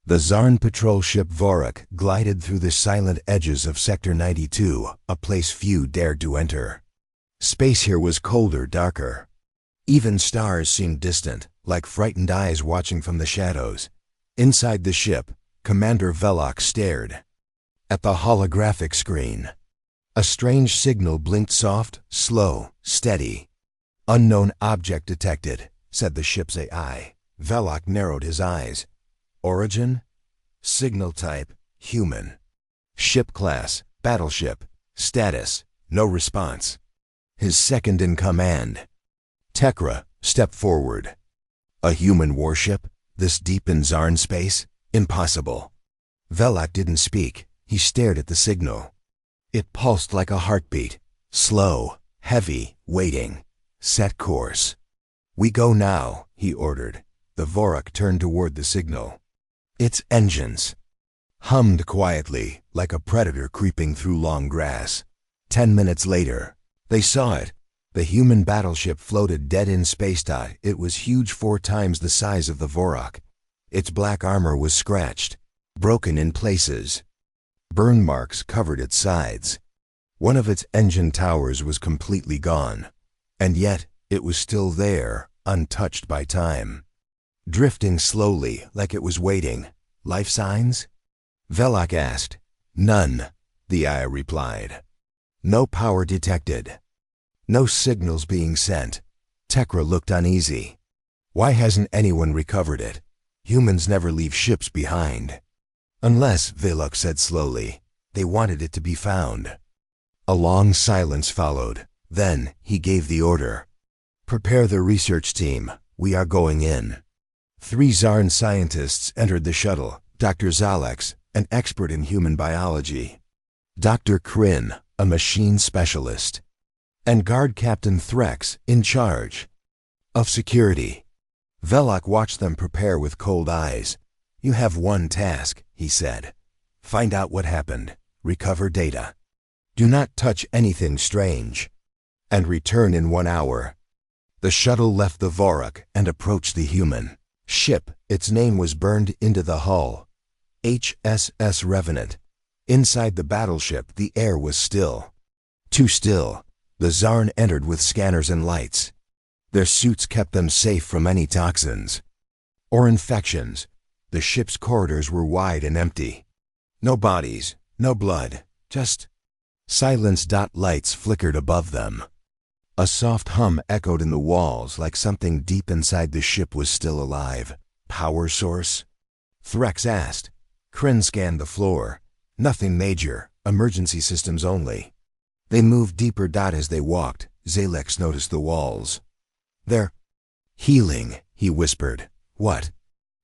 The Zarn patrol ship Vorak glided through the silent edges of Sector 92, a place few dared to enter. Space here was colder, darker. Even stars seemed distant, like frightened eyes watching from the shadows. Inside the ship, Commander Velok stared at the holographic screen. A strange signal blinked soft, slow, steady. "Unknown object detected," said the ship's AI. Velok narrowed his eyes. Origin? Signal type, human. Ship class, battleship. Status, no response. His second in command, Tekra, stepped forward. A human warship, this deep in Zarn space? Impossible. Velok didn't speak. He stared at the signal. It pulsed like a heartbeat. Slow, heavy, waiting. Set course. "We go now," he ordered. The Vorak turned toward the signal. Its engines hummed quietly, like a predator creeping through long grass. 10 minutes later, they saw it. The human battleship floated dead in space. It was huge, 4 times the size of the Vorak. Its black armor was scratched, broken in places. Burn marks covered its sides. One of its engine towers was completely gone. And yet, it was still there, untouched by time. Drifting slowly, like it was waiting. "Life signs?" Velok asked. "None," the AI replied. "No power detected. No signals being sent." Tekra looked uneasy. "Why hasn't anyone recovered it? Humans never leave ships behind." "Unless," Velok said slowly, "they wanted it to be found." A long silence followed. Then he gave the order. "Prepare the research team. We are going in." 3 Zarn scientists entered the shuttle. Dr. Zalex, an expert in human biology. Dr. Kryn, a machine specialist. And Guard Captain Threx, in charge of security. Velok watched them prepare with cold eyes. "You have one task," he said. "Find out what happened. Recover data. Do not touch anything strange. And return in 1 hour." The shuttle left the Vorak and approached the human ship. Its name was burned into the hull. HSS Revenant. Inside the battleship, the air was still. Too still. The Zarn entered with scanners and lights. Their suits kept them safe from any toxins or infections. The ship's corridors were wide and empty. No bodies, no blood, just silence. Lights flickered above them. A soft hum echoed in the walls, like something deep inside the ship was still alive. "Power source?" Threx asked. Kryn scanned the floor. "Nothing major. Emergency systems only." They moved deeper. As they walked, Zalex noticed the walls. "They're healing," he whispered. "What?"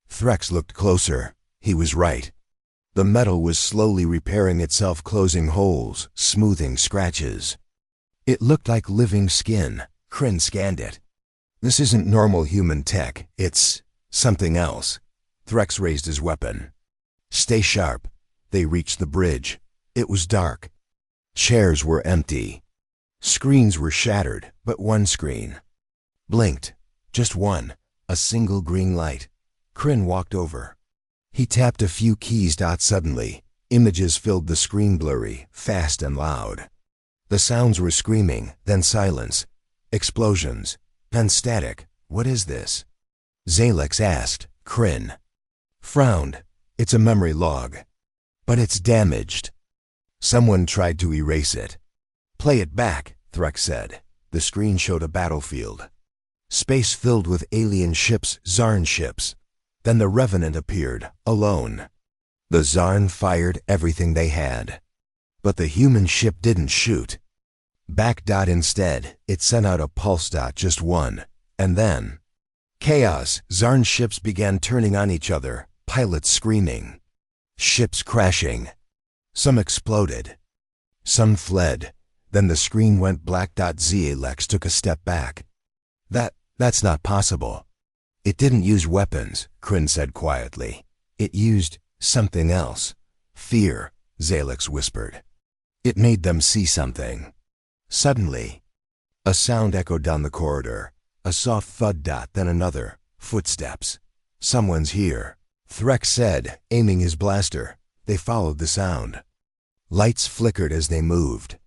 Threx looked closer. He was right. The metal was slowly repairing itself, closing holes, smoothing scratches. It looked like living skin. Kryn scanned it. "This isn't normal human tech. It's something else." Threx raised his weapon. "Stay sharp." They reached the bridge. It was dark. Chairs were empty. Screens were shattered, but one screen blinked. Just one. A single green light. Kryn walked over. He tapped a few keys. Suddenly, images filled the screen, blurry, fast and loud. The sounds were screaming, then silence. Explosions, then static. "What is this?" Zalex asked. Kryn frowned. "It's a memory log. But it's damaged. Someone tried to erase it." "Play it back," Threx said. The screen showed a battlefield. Space filled with alien ships, Zarn ships. Then the Revenant appeared, alone. The Zarn fired everything they had. But the human ship didn't shoot back. Instead, it sent out a pulse. Just one. And then chaos. Zarn ships began turning on each other, pilots screaming, ships crashing. Some exploded. Some fled. Then the screen went black. Zalex took a step back. That's not possible." "It didn't use weapons," Kryn said quietly. "It used something else." "Fear," Zalex whispered. "It made them see something." Suddenly, a sound echoed down the corridor. A soft thud. Then another. Footsteps. "Someone's here." Threx said, aiming his blaster. They followed the sound. Lights flickered as they moved.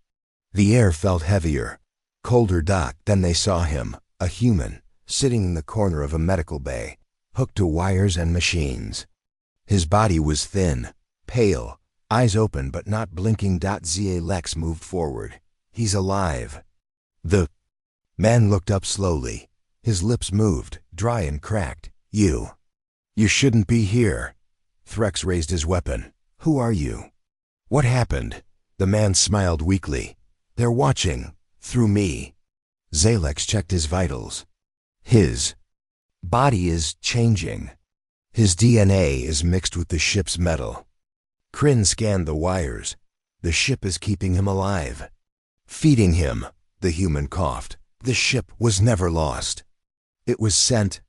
The air felt heavier, colder. Then they saw him, a human, sitting in the corner of a medical bay, hooked to wires and machines. His body was thin, pale, eyes open but not blinking. Zalex moved forward. He's alive. The man looked up slowly. His lips moved, dry and cracked. You shouldn't be here. Threx raised his weapon. Who are you? What happened? The man smiled weakly. They're watching, through me. Zalex checked his vitals. His body is changing. His DNA is mixed with the ship's metal. Kryn scanned the wires. The ship is keeping him alive. Feeding him, the human coughed. The ship was never lost. It was sent.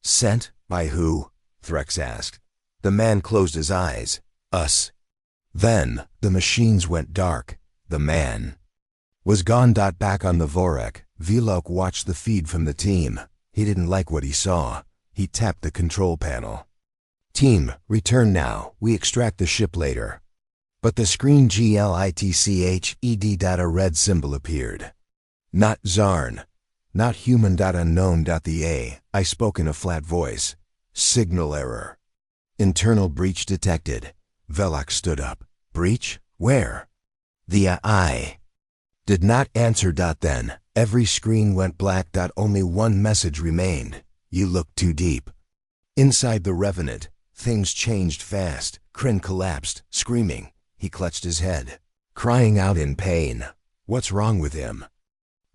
Sent? By who? Threx asked. The man closed his eyes. Us. Then, the machines went dark. The man was gone. Back on the Vorak, Velok watched the feed from the team. He didn't like what he saw. He tapped the control panel. Team, return now. We extract the ship later. But the screen glitched. A red symbol appeared. Not Zarn. Not human. Unknown. I spoke in a flat voice. Signal error. Internal breach detected. Velok stood up. Breach? Where? The I did not answer. Then, every screen went black. Only one message remained. You look too deep. Inside the Revenant, things changed fast. Kryn collapsed, screaming. He clutched his head, crying out in pain. What's wrong with him?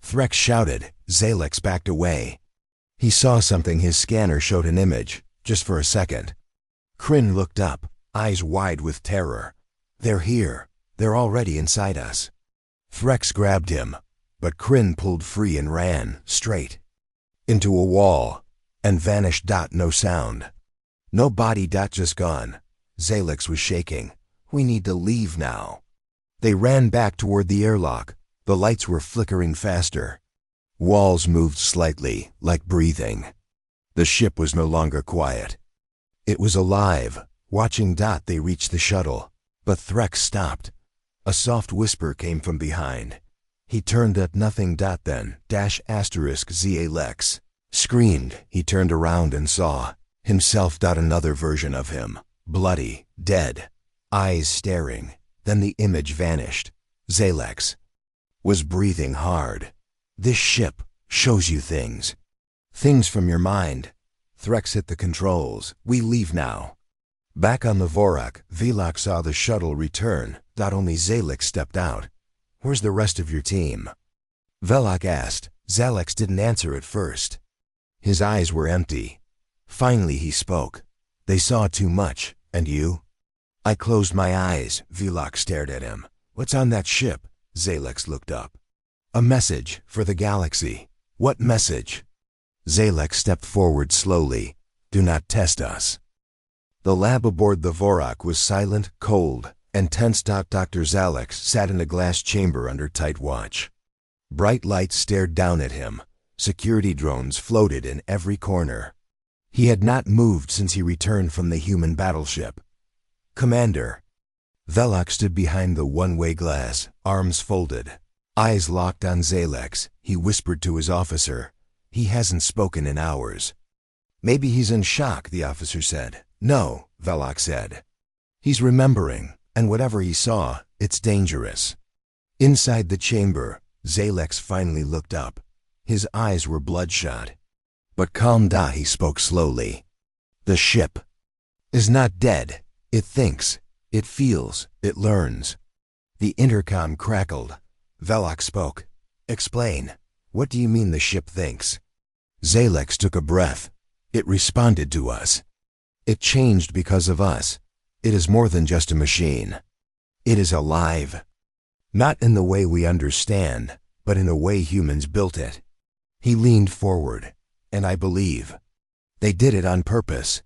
Threx shouted. Zalex backed away. He saw something. His scanner showed an image, just for a second. Kryn looked up, eyes wide with terror. They're here. They're already inside us. Threx grabbed him, but Kryn pulled free and ran, straight into a wall, and vanished. No sound. No body. Just gone. Zalex was shaking. We need to leave now. They ran back toward the airlock. The lights were flickering faster. Walls moved slightly, like breathing. The ship was no longer quiet. It was alive, watching. They reached the shuttle, but Threx stopped. A soft whisper came from behind. He turned at nothing. Then, **Zalex screamed. He turned around and saw himself. Another version of him, bloody, dead, eyes staring. Then the image vanished. Zalex was breathing hard. This ship shows you things. Things from your mind. Threx hit the controls. We leave now. Back on the Vorak, Velok saw the shuttle return. Only Zalex stepped out. Where's the rest of your team? Velok asked. Zalex didn't answer at first. His eyes were empty. Finally he spoke. They saw too much. And you? I closed my eyes. Velok stared at him. What's on that ship? Zalex looked up. A message for the galaxy. What message? Zalex stepped forward slowly. Do not test us. The lab aboard the Vorak was silent, cold, and tense. Dr. Zalex sat in a glass chamber under tight watch. Bright lights stared down at him. Security drones floated in every corner. He had not moved since he returned from the human battleship. Commander. Velok stood behind the one-way glass, arms folded, eyes locked on Zalex. He whispered to his officer. He hasn't spoken in hours. Maybe he's in shock, the officer said. No, Velok said. He's remembering, and whatever he saw, it's dangerous. Inside the chamber, Zalex finally looked up. His eyes were bloodshot. But calm. He spoke slowly. The ship is not dead. It thinks, it feels, it learns. The intercom crackled. Velok spoke. Explain. What do you mean the ship thinks? Zalex took a breath. It responded to us. It changed because of us. It is more than just a machine. It is alive. Not in the way we understand, but in a way humans built it. He leaned forward, and I believe they did it on purpose.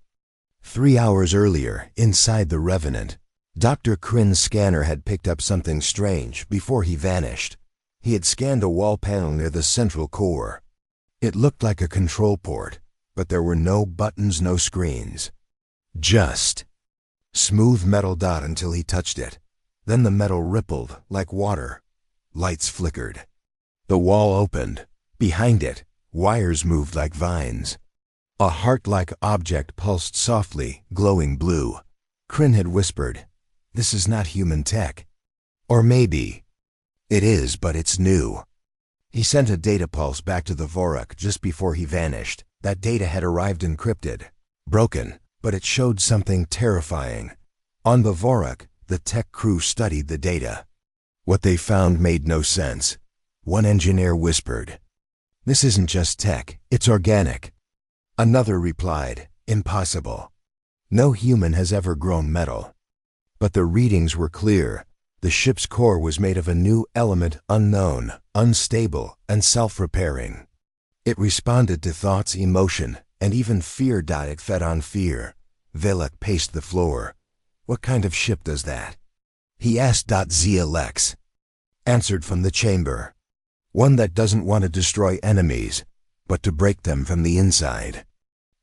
3 hours earlier, inside the Revenant, Dr. Kryn's scanner had picked up something strange before he vanished. He had scanned a wall panel near the central core. It looked like a control port, but there were no buttons, no screens. Just. Smooth metal dot until he touched it. Then the metal rippled like water. Lights flickered. The wall opened. Behind it, wires moved like vines. A heart-like object pulsed softly, glowing blue. Kryn had whispered, "This is not human tech." Or maybe it is, but it's new. He sent a data pulse back to the Vorak just before he vanished. That data had arrived encrypted. Broken, but it showed something terrifying. On the Vorak, the tech crew studied the data. What they found made no sense. One engineer whispered, "This isn't just tech, it's organic." Another replied, "Impossible. No human has ever grown metal." But the readings were clear. The ship's core was made of a new element, unknown, unstable, and self-repairing. It responded to thoughts, emotion, and even fear. It fed on fear. Velak paced the floor. "What kind of ship does that?" he asked. Zia Lex answered from the chamber. "One that doesn't want to destroy enemies, but to break them from the inside."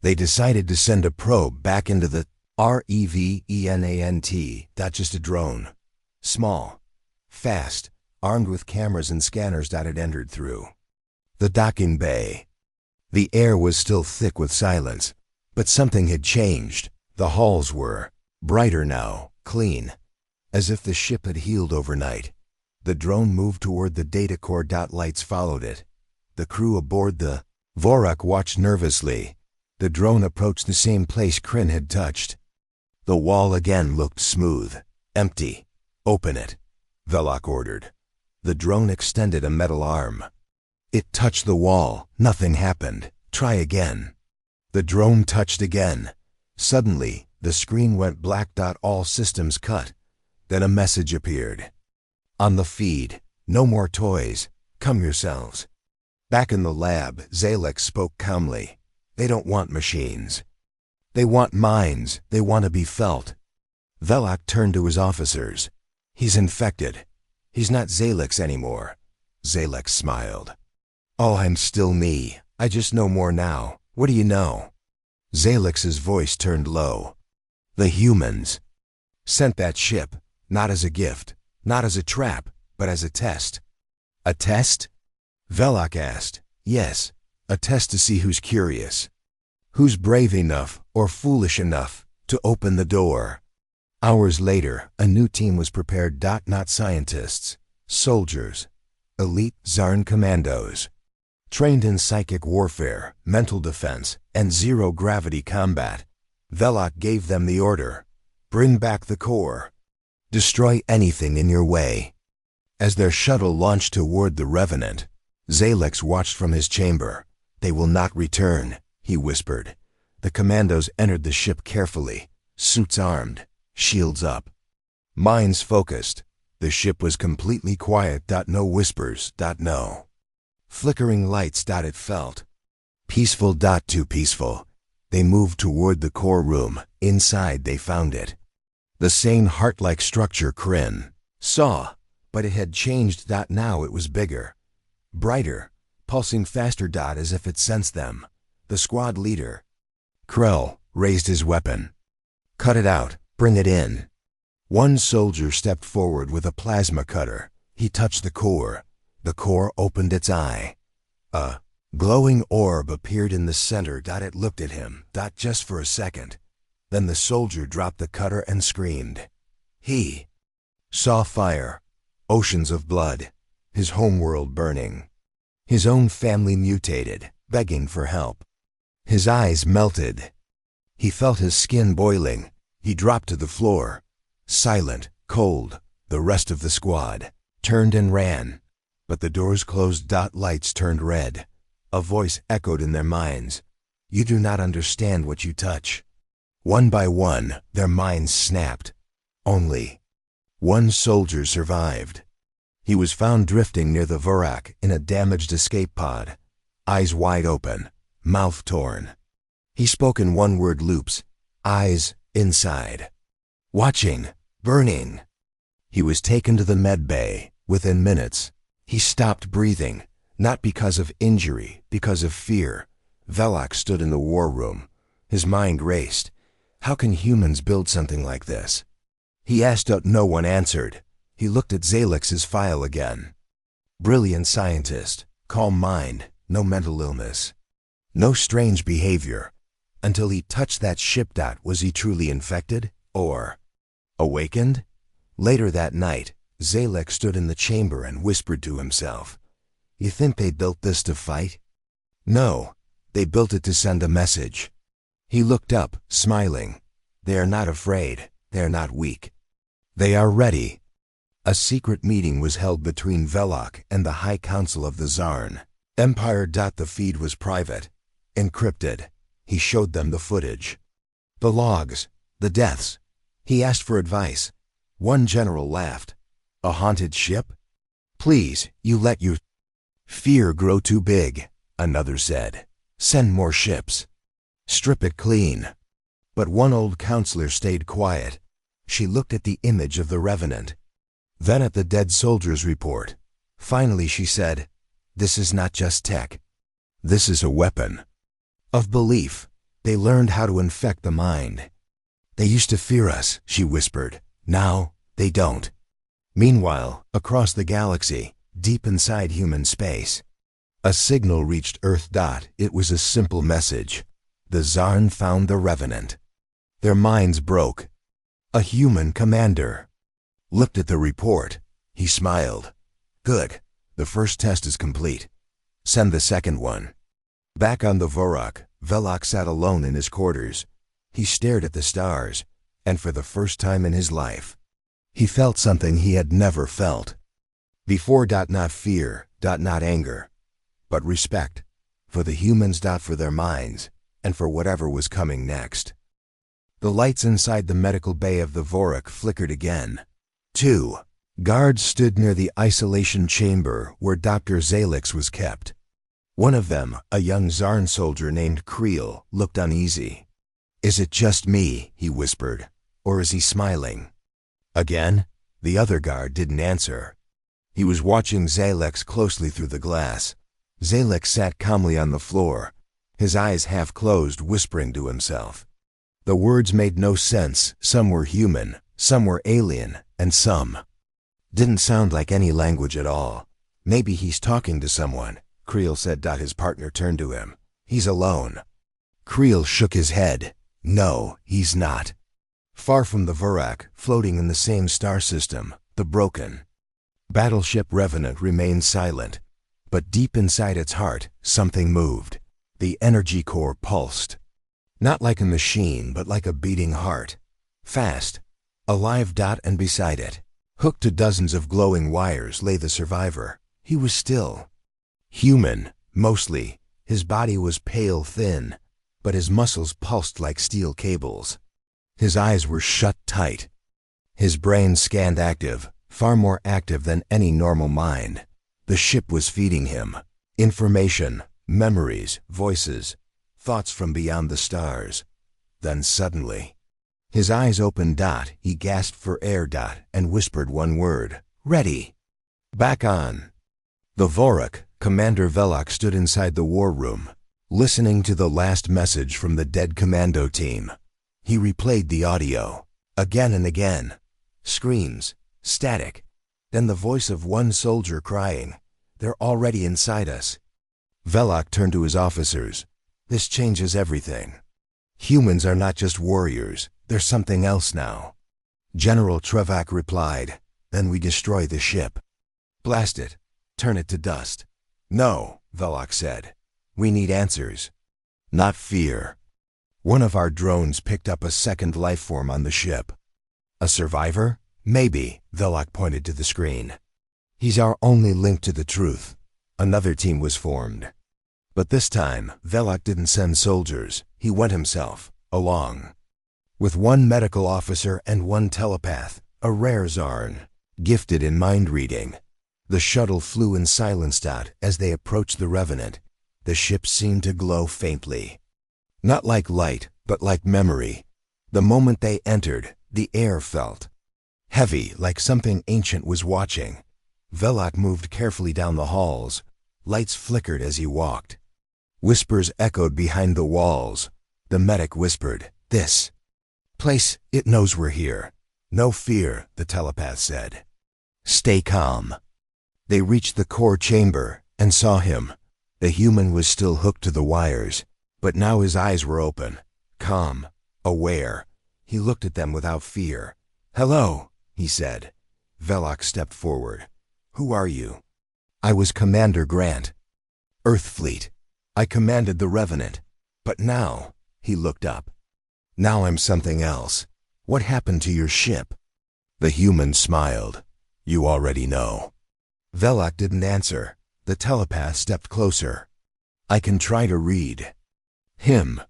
They decided to send a probe back into the REVENANT. Just a drone. Small, fast, armed with cameras and scanners. It entered through the docking bay. The air was still thick with silence, but something had changed. The halls were brighter now, clean, as if the ship had healed overnight. The drone moved toward the data core. Lights followed it. The crew aboard the Vorak watched nervously. The drone approached the same place Kryn had touched. The wall again looked smooth, empty. "Open it," Velak ordered. The drone extended a metal arm. It touched the wall. Nothing happened. "Try again." The drone touched again. Suddenly, the screen went black. All systems cut. Then a message appeared. On the feed, "No more toys. Come yourselves." Back in the lab, Zalek spoke calmly. "They don't want machines. They want minds. They want to be felt." Velak turned to his officers. "He's infected. He's not Zalex anymore." Zalex smiled. "Oh, I'm still me. I just know more now. What do you know?" Zalex's voice turned low. "The humans sent that ship, not as a gift, not as a trap, but as a test." "A test?" Velak asked. "Yes, a test to see who's curious, who's brave enough or foolish enough to open the door." Hours later, a new team was prepared. Not scientists, soldiers, elite Zarn commandos, trained in psychic warfare, mental defense, and zero-gravity combat. Velak gave them the order: "Bring back the core. Destroy anything in your way." As their shuttle launched toward the Revenant, Zalex watched from his chamber. "They will not return," he whispered. The commandos entered the ship carefully, suits armed, shields up, minds focused. The ship was completely quiet. No whispers. No flickering lights. It felt peaceful. Too peaceful. They moved toward the core room. Inside they found it. The same heart-like structure Kryn saw, but it had changed. Now it was bigger, brighter, pulsing faster. As if it sensed them. The squad leader, Krell, raised his weapon. "Cut it out. Bring it in." One soldier stepped forward with a plasma cutter. He touched the core. The core opened its eye. A glowing orb appeared in the center. It looked at him. Just for a second. Then the soldier dropped the cutter and screamed. He saw fire, oceans of blood, his homeworld burning. His own family mutated, begging for help. His eyes melted. He felt his skin boiling. He dropped to the floor. Silent, cold, the rest of the squad turned and ran. But the doors closed. Lights turned red. A voice echoed in their minds. "You do not understand what you touch." One by one, their minds snapped. Only one soldier survived. He was found drifting near the Vorak in a damaged escape pod, eyes wide open, mouth torn. He spoke in one-word loops, eyes inside. Watching, burning. He was taken to the med bay. Within minutes, he stopped breathing, not because of injury, because of fear. Velak stood in the war room. His mind raced. How can humans build something like this? He asked, but no one answered. He looked at Zalex's file again. Brilliant scientist, calm mind, no mental illness, no strange behavior. Until he touched that ship. Was he truly infected? Or awakened? Later that night, Zalex stood in the chamber and whispered to himself, "You think they built this to fight? No, they built it to send a message." He looked up, smiling. They are not afraid, they are not weak. They are ready. A secret meeting was held between Velok and the High Council of the Zarn Empire. The feed was private, encrypted. He showed them the footage, the logs, the deaths. He asked for advice. One general laughed. "A haunted ship? Please, you let your fear grow too big," another said. "Send more ships. Strip it clean." But one old counselor stayed quiet. She looked at the image of the Revenant, then at the dead soldier's report. Finally she said, "This is not just tech. This is a weapon of belief. They learned how to infect the mind. They used to fear us," she whispered. "Now, they don't." Meanwhile, across the galaxy, deep inside human space, a signal reached Earth. It was a simple message. The Zarn found the Revenant. Their minds broke. A human commander looked at the report. He smiled. "Good. The first test is complete. Send the second one." Back on the Vorok, Velok sat alone in his quarters. He stared at the stars, and for the first time in his life, he felt something he had never felt before. Not fear, not anger, but respect for the humans. For their minds, and for whatever was coming next. The lights inside the medical bay of the Vorok flickered again. 2 guards stood near the isolation chamber where Dr. Zalex was kept. One of them, a young Zarn soldier named Creel, looked uneasy. "Is it just me?" he whispered. "Or is he smiling?" Again, the other guard didn't answer. He was watching Zalex closely through the glass. Zalex sat calmly on the floor, his eyes half closed, whispering to himself. The words made no sense. Some were human, some were alien, and some didn't sound like any language at all. "Maybe he's talking to someone," Creel said. His partner turned to him. "He's alone." Creel shook his head. "No, he's not." Far from the Vorok, floating in the same star system, the broken Battleship Revenant remained silent. But deep inside its heart, something moved. The energy core pulsed. Not like a machine, but like a beating heart. Fast, alive. And beside it, hooked to dozens of glowing wires, lay the survivor. He was still human, mostly. His body was pale thin, but his muscles pulsed like steel cables. His eyes were shut tight. His brain scanned active, far more active than any normal mind. The ship was feeding him information, memories, voices, thoughts from beyond the stars. Then suddenly, his eyes opened. He gasped for air. And whispered one word: "Ready." Back on the Vorok, Commander Velok stood inside the war room, listening to the last message from the dead commando team. He replayed the audio again and again. Screams, static, then the voice of one soldier crying, "They're already inside us." Velok turned to his officers. "This changes everything. Humans are not just warriors, they're something else now." General Trevak replied, "Then we destroy the ship. Blast it. Turn it to dust." "No," Velok said. "We need answers, not fear." One of our drones picked up a second life form on the ship. "A survivor? Maybe," Velok pointed to the screen. "He's our only link to the truth." Another team was formed. But this time, Velok didn't send soldiers. He went himself, along. With one medical officer and one telepath, a rare Zarn, gifted in mind reading. The shuttle flew in silence. As they approached the Revenant, the ship seemed to glow faintly. Not like light, but like memory. The moment they entered, the air felt heavy, like something ancient was watching. Velok moved carefully down the halls. Lights flickered as he walked. Whispers echoed behind the walls. The medic whispered, "This Place, it knows we're here. No fear, the telepath said. Stay calm. They reached the core chamber and saw him. The human was still hooked to the wires, but now his eyes were open, calm, aware. He looked at them without fear. Hello, he said. Velok stepped forward. Who are you? I was Commander Grant. Earth Fleet. I commanded the Revenant. But now, he looked up. Now I'm something else. What happened to your ship? The human smiled. You already know. Velok didn't answer. The telepath stepped closer. I can try to read. Him.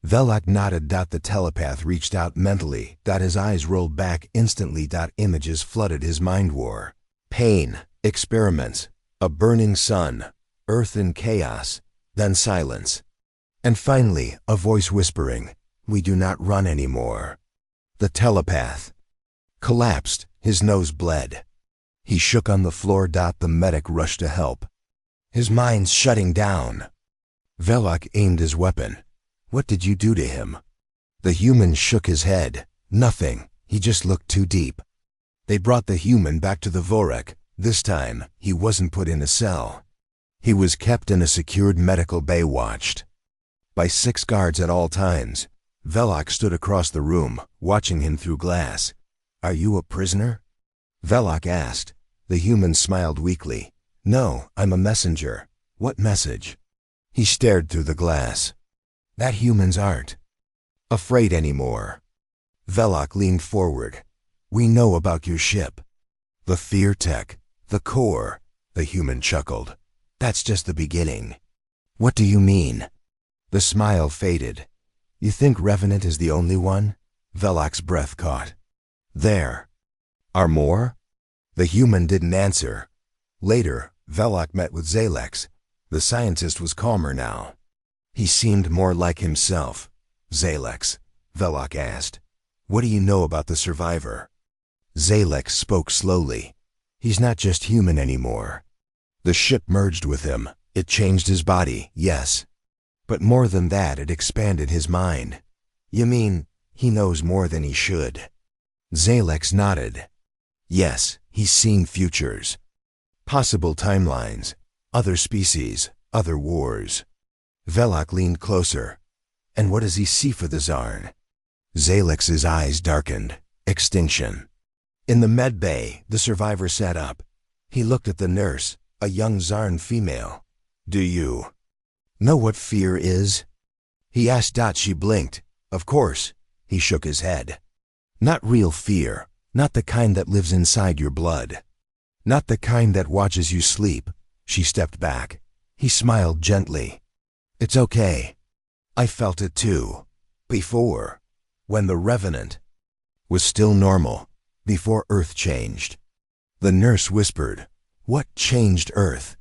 Velok nodded. The telepath reached out mentally. His eyes rolled back instantly. Images flooded his mind war. Pain, experiments, a burning sun, earth in chaos, then silence. And finally, a voice whispering, we do not run anymore. The telepath collapsed. His nose bled. He shook on the floor. The medic rushed to help. His mind's shutting down. Velok aimed his weapon. What did you do to him? The human shook his head. Nothing. He just looked too deep. They brought the human back to the Vorek. This time, he wasn't put in a cell. He was kept in a secured medical bay watched by 6 guards at all times. Velok stood across the room, watching him through glass. Are you a prisoner? Velok asked. The human smiled weakly. No, I'm a messenger. What message? He stared through the glass. That humans aren't afraid anymore. Velok leaned forward. We know about your ship. The fear tech, the core, the human chuckled. That's just the beginning. What do you mean? The smile faded. You think Revenant is the only one? Velok's breath caught. There are more? The human didn't answer. Later, Velok met with Zalex. The scientist was calmer now. He seemed more like himself. Zalex, Velok asked. What do you know about the survivor? Zalex spoke slowly. He's not just human anymore. The ship merged with him. It changed his body, yes. But more than that, it expanded his mind. You mean, he knows more than he should? Zalex nodded. Yes, he's seen futures. Possible timelines. Other species. Other wars. Velok leaned closer. And what does he see for the Zarn? Zalex's eyes darkened. Extinction. In the med bay, the survivor sat up. He looked at the nurse, a young Zarn female. Do you know what fear is? He asked. She blinked. Of course. He shook his head. Not real fear. Not the kind that lives inside your blood. Not the kind that watches you sleep. She stepped back. He smiled gently. It's okay. I felt it too. Before. When the Revenant was still normal. Before Earth changed. The nurse whispered, What changed Earth?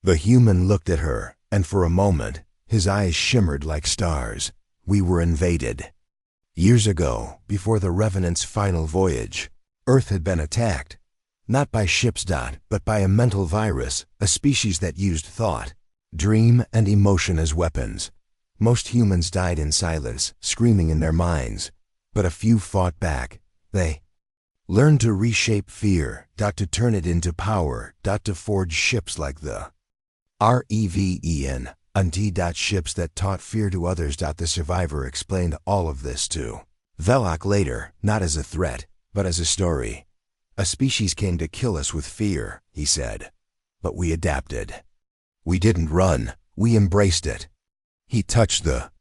The human looked at her, and for a moment, his eyes shimmered like stars. We were invaded. Years ago, before the Revenant's final voyage, Earth had been attacked. Not by ships, but by a mental virus, a species that used thought, dream, and emotion as weapons. Most humans died in silence, screaming in their minds. But a few fought back. They learned to reshape fear, to turn it into power, to forge ships like the Reven, ships that taught fear to others. The survivor explained all of this to Velok later, not as a threat, but as a story. A species came to kill us with fear, he said. But we adapted. We didn't run, we embraced it. He touched the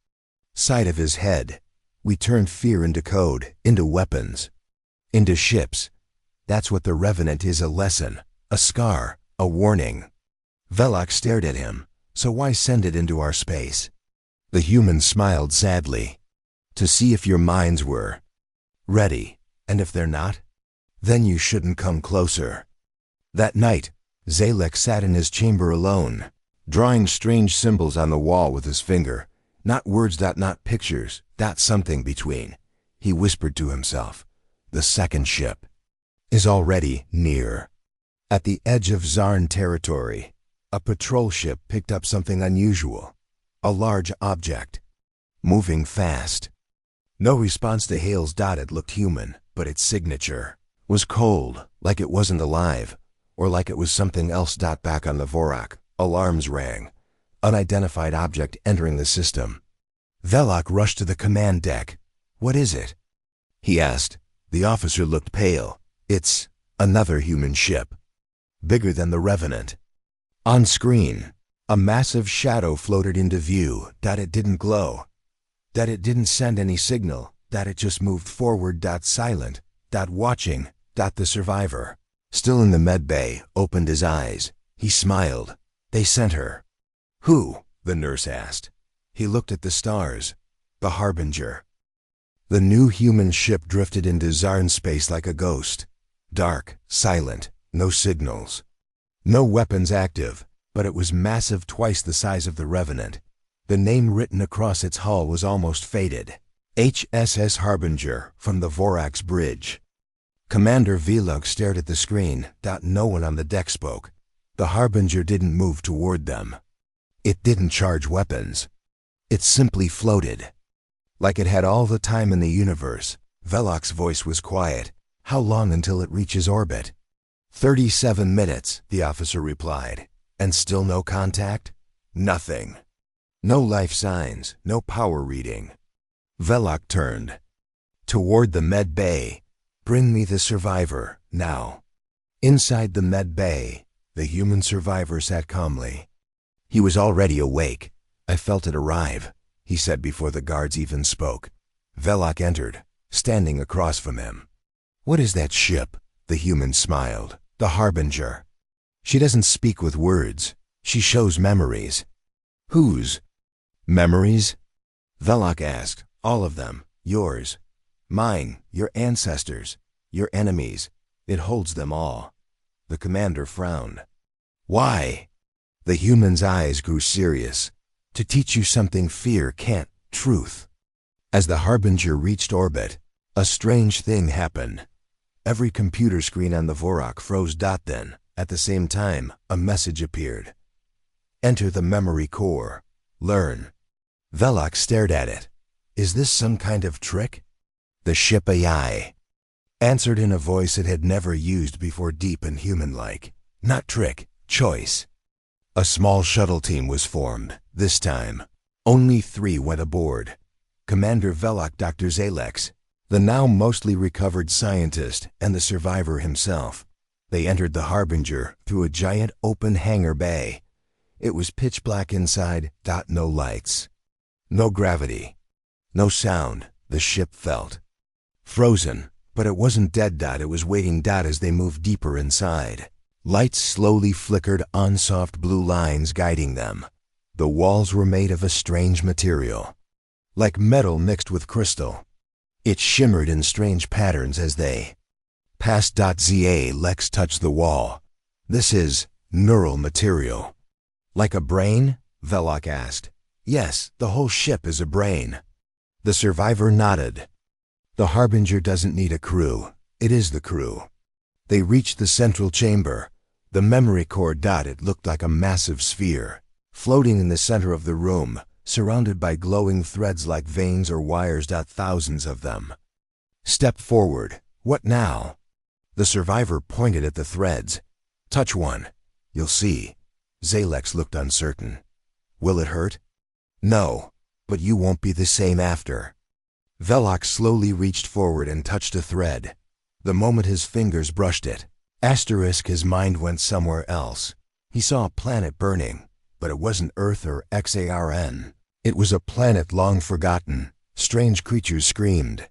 side of his head. We turned fear into code, into weapons, into ships. That's what the Revenant is, a lesson, a scar, a warning. Velok stared at him. So why send it into our space? The human smiled sadly. To see if your minds were ready, and if they're not, then you shouldn't come closer. That night, Zalek sat in his chamber alone, drawing strange symbols on the wall with his finger. Not words, not pictures, something between. He whispered to himself, the second ship is already near. At the edge of Zarn territory, a patrol ship picked up something unusual. A large object, moving fast. No response to Hale's. It looked human, but its signature was cold, like it wasn't alive, or like it was something else. Back on the Vorak, alarms rang. Unidentified object entering the system. Velok rushed to the command deck. "What is it?" he asked. The officer looked pale. "It's another human ship. Bigger than the Revenant." On screen, a massive shadow floated into view. It didn't glow. It didn't send any signal. It just moved forward. Silent. Watching. The survivor, still in the med bay, opened his eyes. He smiled. "They sent her." "Who?" the nurse asked. He looked at the stars. "The Harbinger." The new human ship drifted into Zarn space like a ghost. Dark, silent, no signals. No weapons active, but it was massive, twice the size of the Revenant. The name written across its hull was almost faded. HSS Harbinger, from the Vorax bridge. Commander Velok stared at the screen. No one on the deck spoke. The Harbinger didn't move toward them. It didn't charge weapons. It simply floated. Like it had all the time in the universe. Velok's voice was quiet. "How long until it reaches orbit?" 37 minutes, the officer replied. "And still no contact?" "Nothing. No life signs, no power reading." Velok turned toward the med bay. "Bring me the survivor, now." Inside the med bay, the human survivor sat calmly. He was already awake. "I felt it arrive," he said before the guards even spoke. Velok entered, standing across from him. "What is that ship?" The human smiled. "The Harbinger. She doesn't speak with words. She shows memories." "Whose memories?" Velok asked. "All of them. Yours. Mine. Your ancestors. Your enemies. It holds them all." The commander frowned. "Why?" The human's eyes grew serious. "To teach you something fear can't. Truth." As the Harbinger reached orbit, a strange thing happened. Every computer screen on the Vorak froze. Then, at the same time, a message appeared. "Enter the memory core. Learn." Velok stared at it. "Is this some kind of trick?" The ship AI answered in a voice it had never used before, deep and human-like. "Not trick, choice." A small shuttle team was formed. This time, only 3 went aboard. Commander Velok, Dr. Zalex, the now mostly recovered scientist, and the survivor himself. They entered the Harbinger through a giant open hangar bay. It was pitch black inside. No lights. No gravity. No sound. The ship felt frozen, but it wasn't dead. It was waiting. As they moved deeper inside, lights slowly flickered on, soft blue lines guiding them. The walls were made of a strange material, like metal mixed with crystal. It shimmered in strange patterns as they passed. Lex touched the wall. "This is neural material." "Like a brain?" Velok asked. "Yes, the whole ship is a brain." The survivor nodded. "The Harbinger doesn't need a crew. It is the crew." They reached the central chamber, the memory core. It looked like a massive sphere, floating in the center of the room, surrounded by glowing threads like veins or wires. Thousands of them. "Step forward." "What now?" The survivor pointed at the threads. "Touch one. You'll see." Zalex looked uncertain. "Will it hurt?" "No, but you won't be the same after." Velok slowly reached forward and touched a thread. The moment his fingers brushed it, his mind went somewhere else. He saw a planet burning, but it wasn't Earth or Xarn. It was a planet long forgotten. Strange creatures screamed.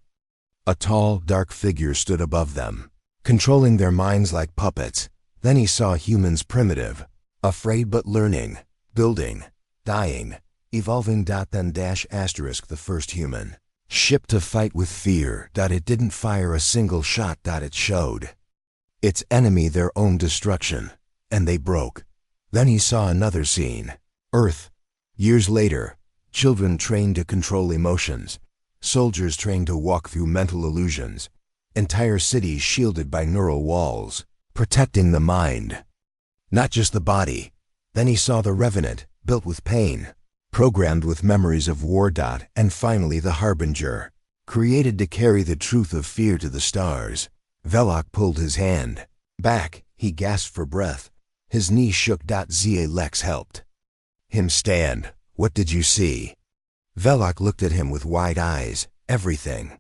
A tall, dark figure stood above them, controlling their minds like puppets. Then he saw humans, primitive, afraid but learning, building, dying, evolving. Then the first human ship to fight with fear. It didn't fire a single shot. It showed its enemy their own destruction, and they broke. Then he saw another scene. Earth. Years later, children trained to control emotions, soldiers trained to walk through mental illusions, entire cities shielded by neural walls, protecting the mind, not just the body. Then he saw the Revenant, built with pain, programmed with memories of war. And finally the Harbinger, created to carry the truth of fear to the stars. Velok pulled his hand back. He gasped for breath. His knees shook. Zalex helped him stand. What did you see? Velok looked at him with wide eyes. Everything.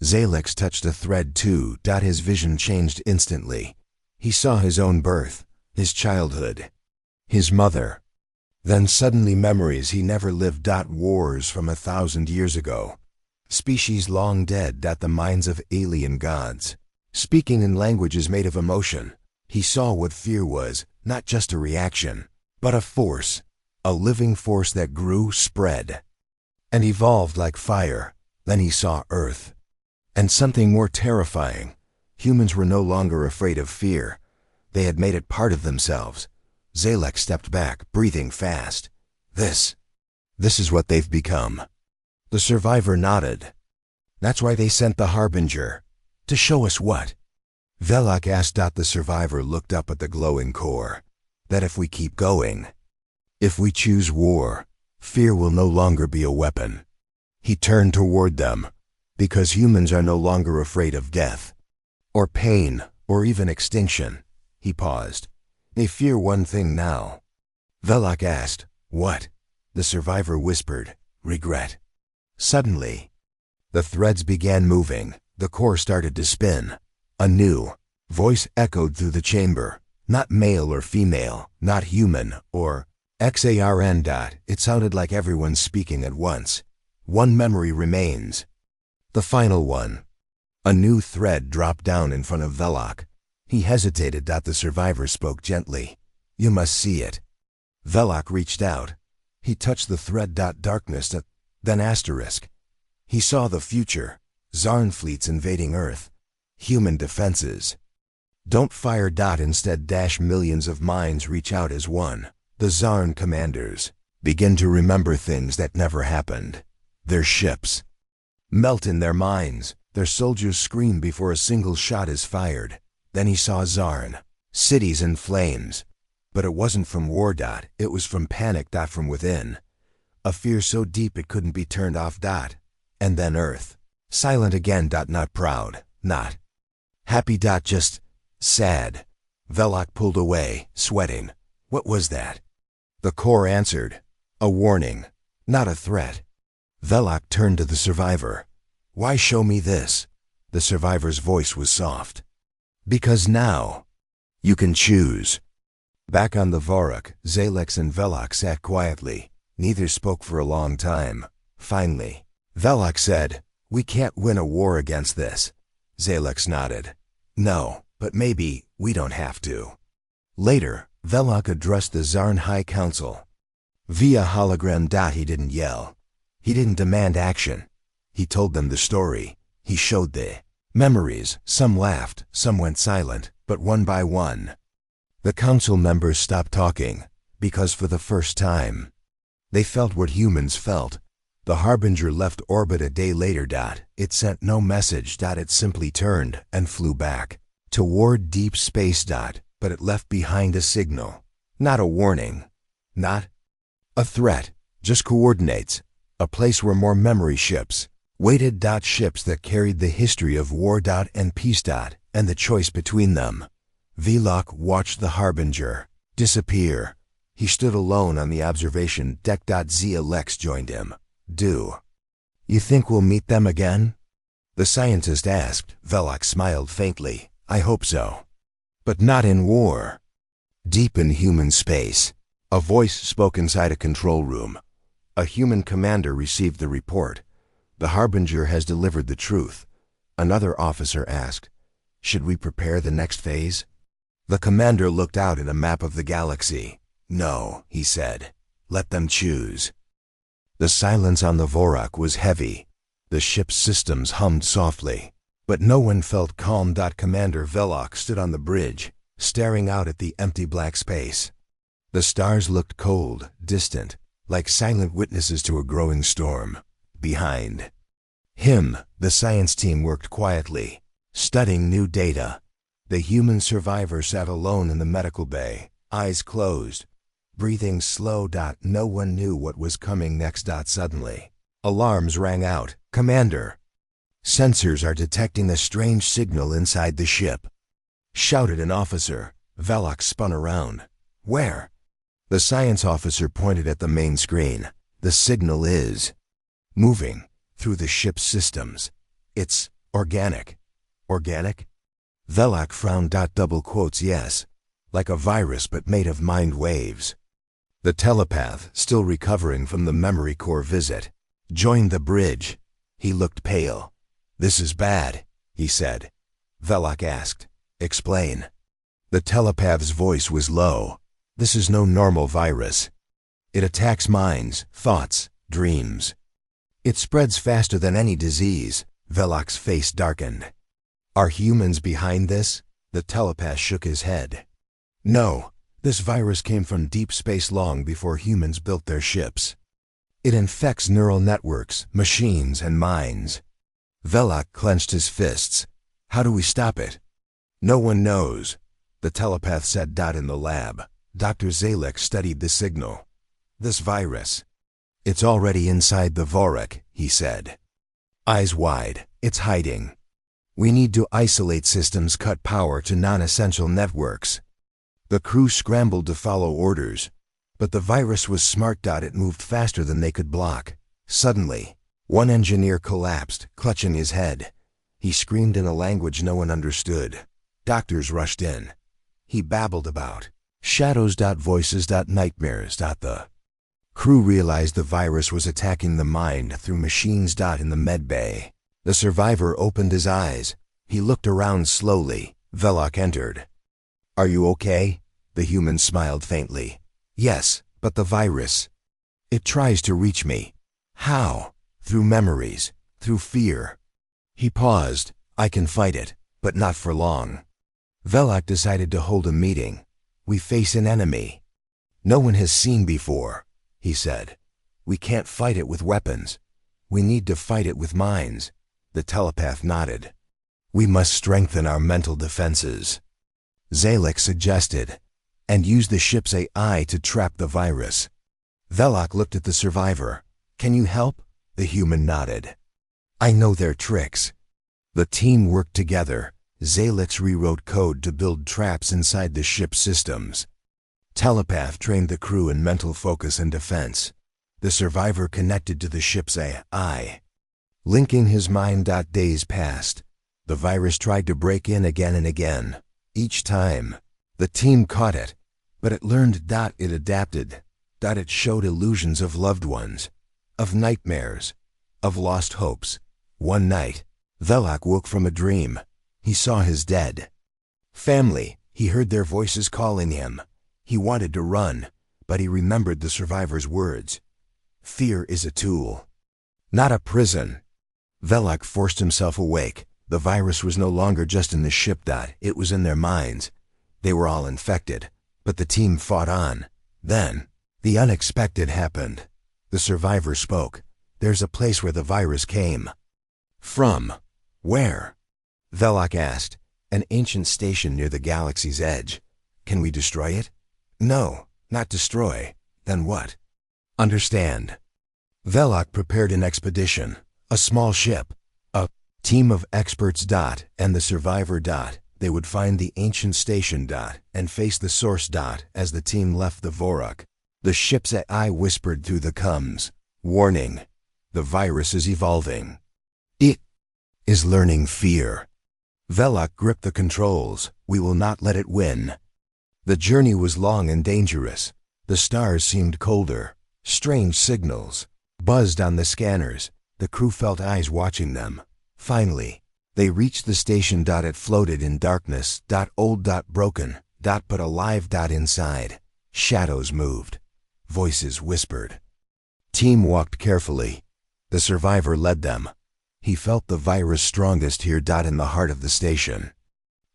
Zalex touched a thread too. His vision changed instantly. He saw his own birth, his childhood, his mother. Then suddenly memories he never lived. Wars from 1,000 years ago. Species long dead. The minds of alien gods. Speaking in languages made of emotion. He saw what fear was, not just a reaction, but a force. A living force that grew, spread, and evolved like fire. Then he saw Earth. And something more terrifying. Humans were no longer afraid of fear. They had made it part of themselves. Zalex stepped back, breathing fast. This is what they've become. The survivor nodded. That's why they sent the Harbinger. To show us what? Velok asked. The survivor looked up at the glowing core. That if we keep going, if we choose war, fear will no longer be a weapon. He turned toward them. Because humans are no longer afraid of death, or pain, or even extinction. He paused. They fear one thing now. Velok asked, what? The survivor whispered, regret. Suddenly, the threads began moving. The core started to spin. A new voice echoed through the chamber. Not male or female, not human, or XARN. It sounded like everyone speaking at once. One memory remains. The final one. A new thread dropped down in front of Velok. He hesitated. The survivor spoke gently. You must see it. Velok reached out. He touched the thread. Darkness, then asterisk. He saw the future. Zarn fleets invading Earth. Human defenses. Don't fire. Instead millions of minds reach out as one. The Zarn commanders begin to remember things that never happened. Their ships melt in their minds. Their soldiers scream before a single shot is fired. Then he saw Zarn. Cities in flames. But it wasn't from war. It was from panic. From within. A fear so deep it couldn't be turned off. And then Earth. Silent again. Not proud. Not happy. Just sad. Velok pulled away, sweating. What was that? The core answered. A warning. Not a threat. Velok turned to the survivor. Why show me this? The survivor's voice was soft. Because now, you can choose. Back on the Vorok, Zalex and Velok sat quietly. Neither spoke for a long time. Finally, Velok said, we can't win a war against this. Zalex nodded. No, but maybe we don't have to. Later, Velok addressed the Zarn High Council. Via hologram. He didn't yell. He didn't demand action. He told them the story. He showed the memories. Some laughed, some went silent, but one by one, the council members stopped talking, because for the first time, they felt what humans felt. The Harbinger left orbit a day later. It sent no message. It simply turned and flew back toward deep space. But it left behind a signal. Not a warning. Not a threat. Just coordinates. A place where more memory ships waited. Ships that carried the history of war. And peace. And the choice between them. Velok watched the Harbinger disappear. He stood alone on the observation deck. Zalex joined him. Do you think we'll meet them again? The scientist asked. Velok smiled faintly. I hope so. But not in war. Deep in human space. A voice spoke inside a control room. A human commander received the report. The Harbinger has delivered the truth. Another officer asked, should we prepare the next phase? The commander looked out at a map of the galaxy. No, he said. Let them choose. The silence on the Vorok was heavy. The ship's systems hummed softly. But no one felt calm. Commander Velok stood on the bridge, staring out at the empty black space. The stars looked cold, distant, like silent witnesses to a growing storm. Behind him, the science team worked quietly, studying new data. The human survivor sat alone in the medical bay, eyes closed, breathing slow. No one knew what was coming next. Suddenly, alarms rang out. Commander, Sensors are detecting a strange signal inside the ship, shouted an officer. Velok spun around. Where? The science officer pointed at the main screen. The signal is moving through the ship's systems. It's organic. Organic? Velok frowned. Double quotes, yes. Like a virus but made of mind waves. The telepath, still recovering from the memory core visit, joined the bridge. He looked pale. This is bad, he said. Velok asked, explain. The telepath's voice was low. This is no normal virus. It attacks minds, thoughts, dreams. It spreads faster than any disease. Velok's face darkened. Are humans behind this? The telepath shook his head. No, this virus came from deep space long before humans built their ships. It infects neural networks, machines, and minds. Velok clenched his fists. How do we stop it? No one knows, the telepath said. In the lab, Dr. Zalek studied the signal. This virus. It's already inside the Vorik, he said. Eyes wide, it's hiding. We need to isolate systems, cut power to non-essential networks. The crew scrambled to follow orders, but the virus was smart. It moved faster than they could block. Suddenly, one engineer collapsed, clutching his head. He screamed in a language no one understood. Doctors rushed in. He babbled about shadows, voices, nightmares. The crew realized the virus was attacking the mind through machines. In the med bay, the survivor opened his eyes. He looked around slowly. Velok entered. Are you okay? The human smiled faintly. Yes, but the virus. It tries to reach me. How? Through memories, through fear. He paused. I can fight it, but not for long. Velok decided to hold a meeting. We face an enemy no one has seen before, he said. We can't fight it with weapons. We need to fight it with minds. The telepath nodded. We must strengthen our mental defenses, Zalek suggested, and use the ship's AI to trap the virus. Velok looked at the survivor. Can you help? The human nodded. I know their tricks. The team worked together. Zalek rewrote code to build traps inside the ship's systems. Telepath trained the crew in mental focus and defense. The survivor connected to the ship's AI, linking his mind. Days passed. The virus tried to break in again and again. Each time, the team caught it, but it learned. It adapted. It showed illusions of loved ones, of nightmares, of lost hopes. One night, Velok woke from a dream. He saw his dead family. He heard their voices calling him. He wanted to run, but he remembered the survivor's words. Fear is a tool, not a prison. Velok forced himself awake. The virus was no longer just in the ship. It was in their minds. They were all infected, but the team fought on. Then, the unexpected happened. The survivor spoke. There's a place where the virus came from. Where? Velok asked. An ancient station near the galaxy's edge. Can we destroy it? No, not destroy. Then what? Understand. Velok prepared an expedition. A small ship. A team of experts. And the survivor. They would find the ancient station. And face the source. As the team left the Vorik, the ship's AI whispered through the comms. Warning. The virus is evolving. It is learning fear. Velok gripped the controls. We will not let it win. The journey was long and dangerous. The stars seemed colder. Strange signals buzzed on the scanners. The crew felt eyes watching them. Finally, they reached the station. It floated in darkness. Old. Broken. But alive. Inside, shadows moved. Voices whispered. Team walked carefully. The survivor led them. He felt the virus strongest here. In the heart of the station,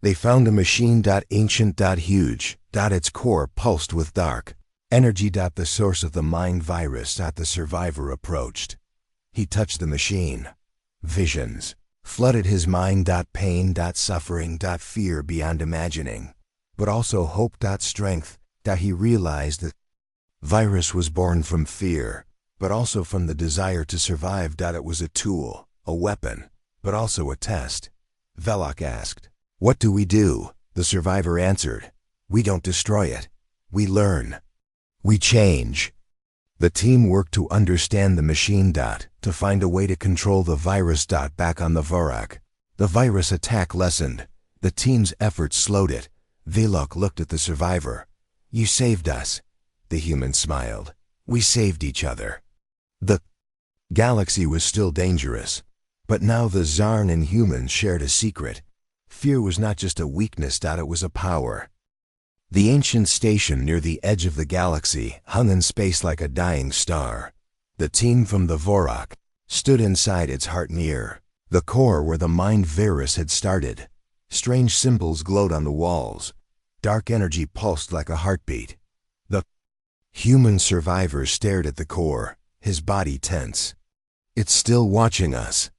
they found a machine. Ancient. Huge. Its core pulsed with dark energy. The source of the mind virus. The survivor approached. He touched the machine. Visions flooded his mind. Pain. Suffering. Fear beyond imagining, but also hope. Strength. He realized that virus was born from fear, but also from the desire to survive. It was a tool, a weapon, but also a test. Velok asked. What do we do? The survivor answered. We don't destroy it. We learn. We change. The team worked to understand the machine. To find a way to control the virus. Back on the Vorak. The virus attack lessened. The team's efforts slowed it. Velok looked at the survivor. You saved us. The human smiled. We saved each other. The galaxy was still dangerous. But now the Zarn and humans shared a secret. Fear was not just a weakness. It was a power. The ancient station near the edge of the galaxy hung in space like a dying star. The team from the Vorak stood inside its heart near the core where the mind virus had started. Strange symbols glowed on the walls. Dark energy pulsed like a heartbeat. The human survivor stared at the core, his body tense. It's still watching us.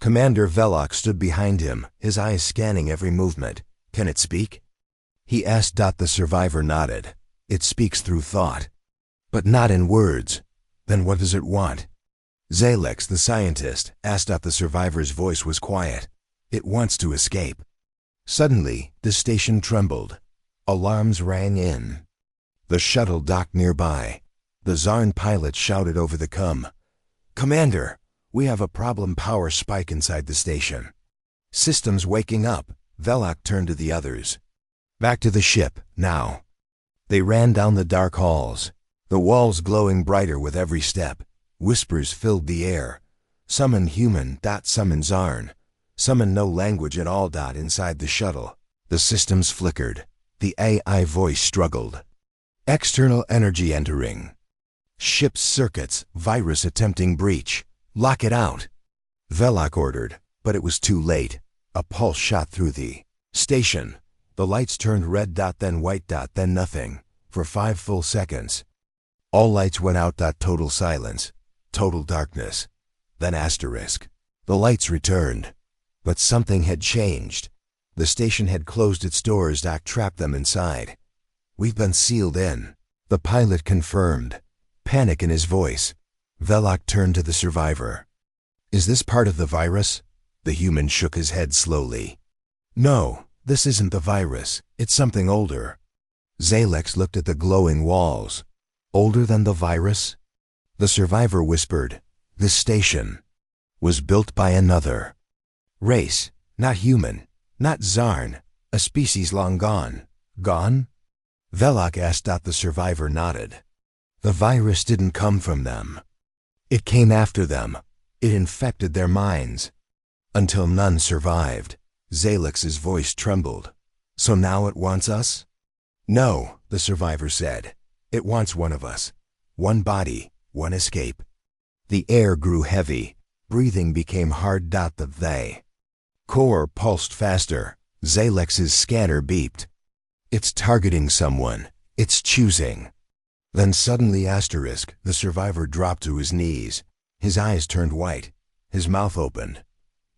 Commander Velok stood behind him, his eyes scanning every movement. Can it speak? He asked. The survivor nodded. It speaks through thought. But not in words. Then what does it want? Zalex, the scientist, asked. The survivor's voice was quiet. It wants to escape. Suddenly, the station trembled. Alarms rang in. The shuttle docked nearby. The Zarn pilot shouted over the Commander, we have a problem. Power spike inside the station. Systems waking up. Velok turned to the others. Back to the ship, now. They ran down the dark halls, the walls glowing brighter with every step. Whispers filled the air. Summon human. Summon Zarn. Summon no language at all. Inside the shuttle. The systems flickered. The AI voice struggled. External energy entering. Ship's circuits. Virus attempting breach. Lock it out. Velok ordered, but it was too late. A pulse shot through the station. The lights turned red. Then white. Then nothing. For 5 full seconds. All lights went out. Total silence. Total darkness. Then asterisk. The lights returned. But something had changed. The station had closed its doors. Trapped them inside. We've been sealed in. The pilot confirmed. Panic in his voice. Velok turned to the survivor. Is this part of the virus? The human shook his head slowly. No, this isn't the virus. It's something older. Zalex looked at the glowing walls. Older than the virus? The survivor whispered. This station was built by another race, not human, not Zarn, a species long gone. Gone? Velok asked. The survivor nodded. The virus didn't come from them. It came after them. It infected their minds. Until none survived. Zalex's voice trembled. So now it wants us? No, the survivor said. It wants one of us. One body, one escape. The air grew heavy. Breathing became hard. The core pulsed faster. Zalex's scanner beeped. It's targeting someone. It's choosing. Then suddenly asterisk, the survivor dropped to his knees. His eyes turned white. His mouth opened.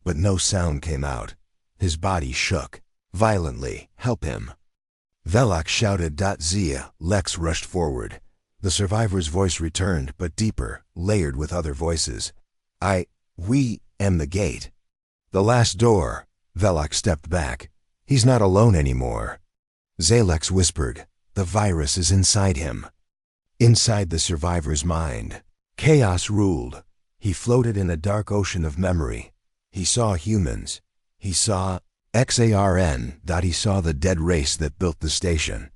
But no sound came out. His body shook. Violently. Help him. Velok shouted. Zia, Lex rushed forward. The survivor's voice returned, but deeper, layered with other voices. We am the gate. The last door. Velok stepped back. He's not alone anymore. Zalex whispered. The virus is inside him. Inside the survivor's mind. Chaos ruled. He floated in a dark ocean of memory. He saw humans. He saw XARN. He saw the dead race that built the station.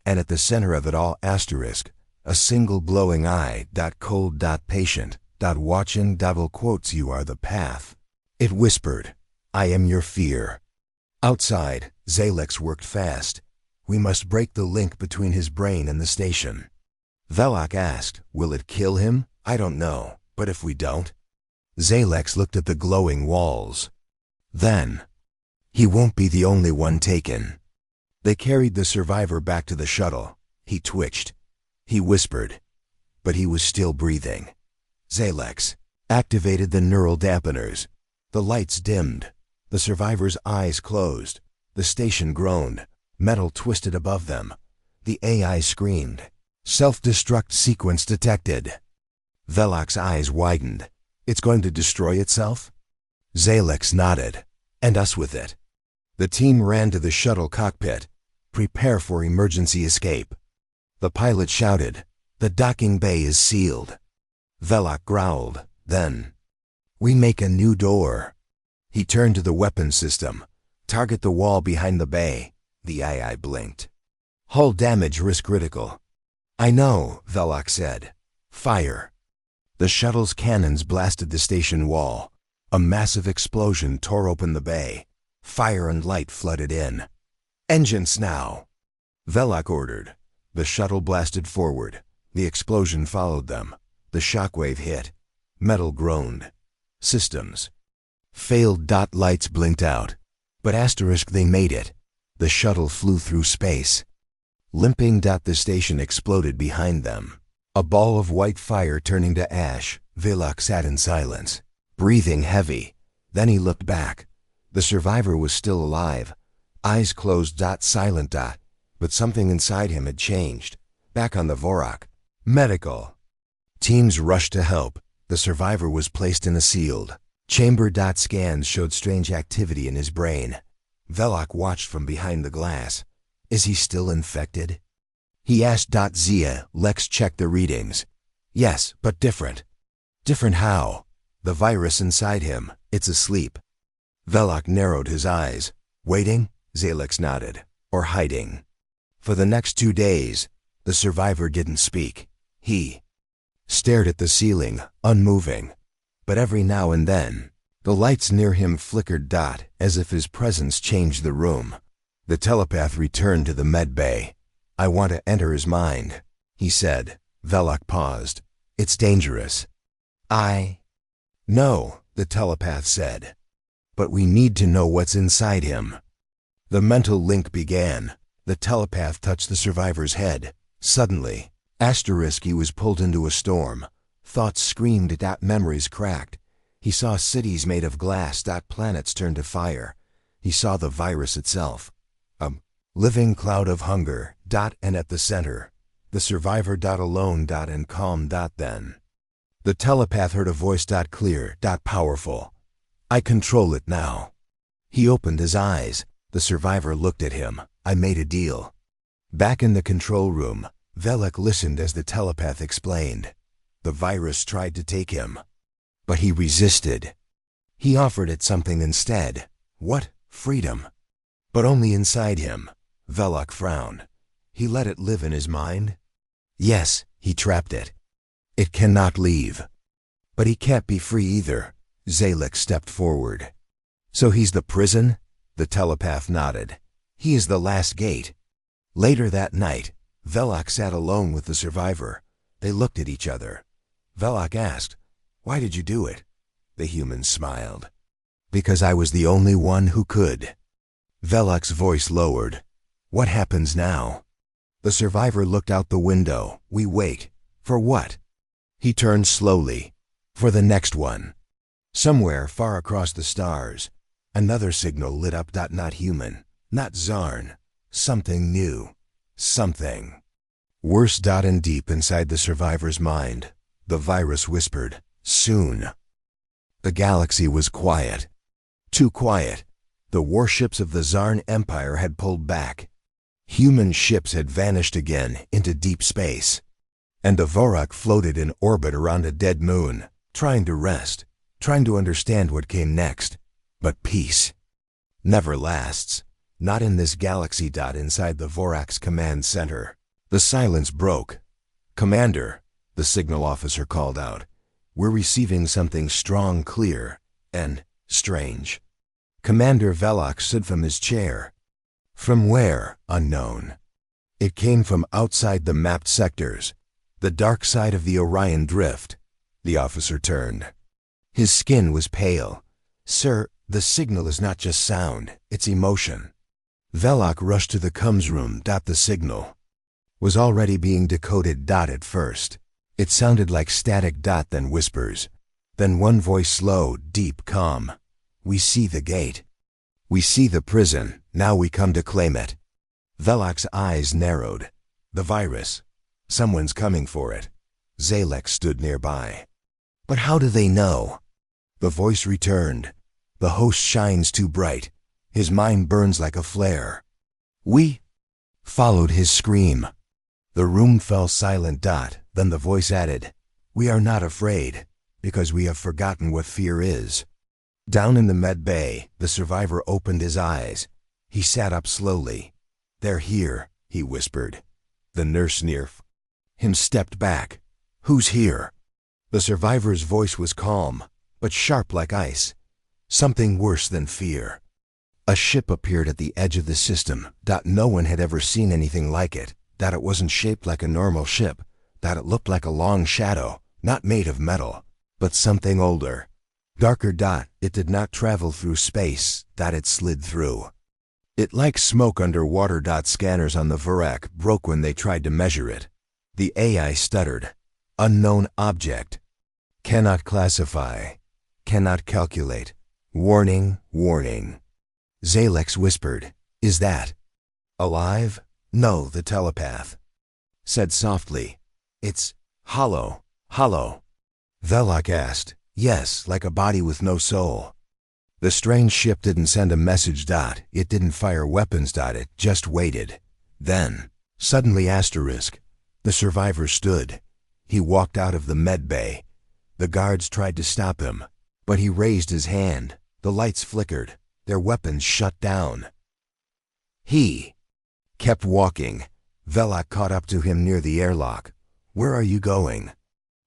And at the center of it all asterisk, a single glowing eye. Cold. Patient. Watching. Will quotes you are the path. It whispered, I am your fear. Outside, Zalex worked fast. We must break the link between his brain and the station. Velok asked, will it kill him? I don't know, but if we don't? Zalex looked at the glowing walls. Then, he won't be the only one taken. They carried the survivor back to the shuttle. He twitched. He whispered, but he was still breathing. Zalex activated the neural dampeners. The lights dimmed. The survivor's eyes closed. The station groaned. Metal twisted above them. The AI screamed. Self-destruct sequence detected. Velok's eyes widened. It's going to destroy itself? Zalex nodded. And us with it. The team ran to the shuttle cockpit. Prepare for emergency escape. The pilot shouted, "The docking bay is sealed." Velok growled, then, "We make a new door." He turned to the weapon system. "Target the wall behind the bay." The AI blinked. "Hull damage risk critical." "I know," Velok said. "Fire." The shuttle's cannons blasted the station wall. A massive explosion tore open the bay. Fire and light flooded in. "Engines now," Velok ordered. The shuttle blasted forward. The explosion followed them. The shockwave hit. Metal groaned. Systems. Failed. Lights blinked out. But asterisk, they made it. The shuttle flew through space. Limping. The station exploded behind them. A ball of white fire turning to ash. Velok sat in silence, breathing heavy. Then he looked back. The survivor was still alive. Eyes closed. Silent. But something inside him had changed. Back on the Vorak. Medical. Teams rushed to help. The survivor was placed in a sealed chamber. Scans showed strange activity in his brain. Velok watched from behind the glass. Is he still infected? He asked. Zia, Lex checked the readings. Yes, but different. Different how? The virus inside him, it's asleep. Velok narrowed his eyes. Waiting? Zalex nodded. Or hiding. For the next 2 days, the survivor didn't speak. He stared at the ceiling, unmoving. But every now and then, the lights near him flickered. As if his presence changed the room. The telepath returned to the med bay. I want to enter his mind, he said. Velok paused. It's dangerous. No, the telepath said. But we need to know what's inside him. The mental link began. The telepath touched the survivor's head. Suddenly, he was pulled into a storm. Thoughts screamed. Memories cracked. He saw cities made of glass. Planets turned to fire. He saw the virus itself. A living cloud of hunger. And at the center, the survivor. Alone. And calm. Then, the telepath heard a voice. Clear. Powerful. I control it now. He opened his eyes. The survivor looked at him. I made a deal. Back in the control room, Velok listened as the telepath explained. The virus tried to take him. But he resisted. He offered it something instead. What? Freedom. But only inside him. Velok frowned. He let it live in his mind? Yes, he trapped it. It cannot leave. But he can't be free either. Zalex stepped forward. So he's the prison? The telepath nodded. He is the last gate. Later that night, Velok sat alone with the survivor. They looked at each other. Velok asked, Why did you do it? The human smiled. Because I was the only one who could. Velok's voice lowered. What happens now? The survivor looked out the window. We wait. For what? He turned slowly. For the next one. Somewhere far across the stars, another signal lit up. Not human, not Zarn. Something new. Something worse. And deep inside the survivor's mind, the virus whispered, soon. The galaxy was quiet. Too quiet. The warships of the Zarn Empire had pulled back. Human ships had vanished again into deep space. And the Vorak floated in orbit around a dead moon, trying to rest, trying to understand what came next. But peace never lasts. Not in this galaxy. Inside the Vorak's command center, the silence broke. Commander, the signal officer called out. We're receiving something strong, clear, and strange. Commander Velok stood from his chair. From where? Unknown. It came from outside the mapped sectors, the dark side of the Orion Drift. The officer turned. His skin was pale. Sir, the signal is not just sound, it's emotion. Velok rushed to the comms room. The signal was already being decoded. At first, it sounded like static. Then whispers. Then one voice, slow, deep, calm. We see the gate. We see the prison. Now we come to claim it. Velok's eyes narrowed. The virus. Someone's coming for it. Zalex stood nearby. But how do they know? The voice returned. The host shines too bright. His mind burns like a flare. We followed his scream. The room fell silent. Then the voice added, "We are not afraid, because we have forgotten what fear is." Down in the med bay, the survivor opened his eyes. He sat up slowly. "They're here," he whispered. The nurse near him stepped back. "Who's here?" The survivor's voice was calm, but sharp like ice. "Something worse than fear." A ship appeared at the edge of the system. No one had ever seen anything like it. That it wasn't shaped like a normal ship. That it looked like a long shadow, not made of metal, but something older. Darker. It did not travel through space. That it slid through. It like smoke underwater. Scanners on the Vorak broke when they tried to measure it. The AI stuttered. "Unknown object. Cannot classify. Cannot calculate. Warning, warning." Zalex whispered, "Is that alive?" "No," the telepath said softly. "It's hollow, hollow." Velok asked, "Yes, like a body with no soul." The strange ship didn't send a message. It didn't fire weapons. It just waited. Then, suddenly the survivor stood. He walked out of the med bay. The guards tried to stop him, but he raised his hand. The lights flickered. Their weapons shut down. He kept walking. Velok caught up to him near the airlock. "Where are you going?"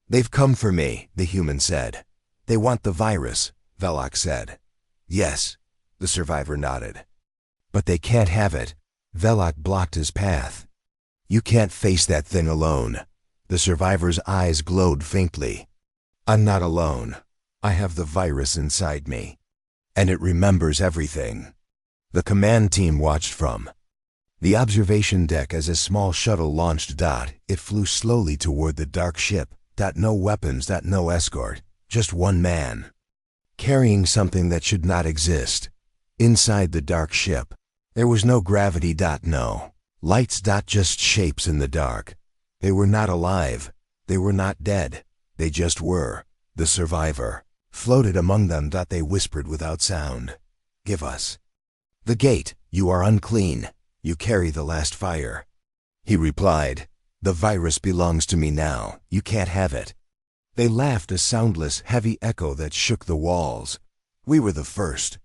"They've come for me," the human said. "They want the virus," Velok said. "Yes," the survivor nodded. "But they can't have it." Velok blocked his path. "You can't face that thing alone." The survivor's eyes glowed faintly. "I'm not alone. I have the virus inside me. And it remembers everything." The command team watched from the observation deck as a small shuttle launched. It flew slowly toward the dark ship. No weapons, no escort, just one man, carrying something that should not exist. Inside the dark ship, there was no gravity. No lights. Just shapes in the dark. They were not alive. They were not dead. They just were. The survivor floated among them. They whispered without sound, "Give us the gate. You are unclean. You carry the last fire." He replied, "The virus belongs to me now. You can't have it." They laughed, a soundless, heavy echo that shook the walls. "We were the first.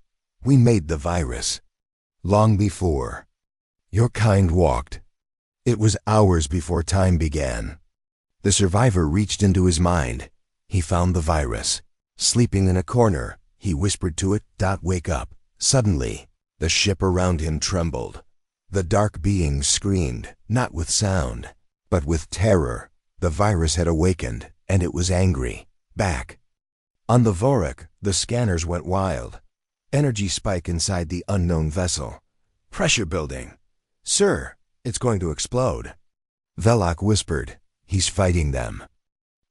We made the virus. Long before your kind walked." It was hours before time began. The survivor reached into his mind. He found the virus. Sleeping in a corner, he whispered to it, "Wake up." Suddenly, the ship around him trembled. The dark being screamed, not with sound, but with terror. The virus had awakened, and it was angry. Back on the Vorak, the scanners went wild. Energy spike inside the unknown vessel. "Pressure building." "Sir, it's going to explode." Velok whispered, "He's fighting them."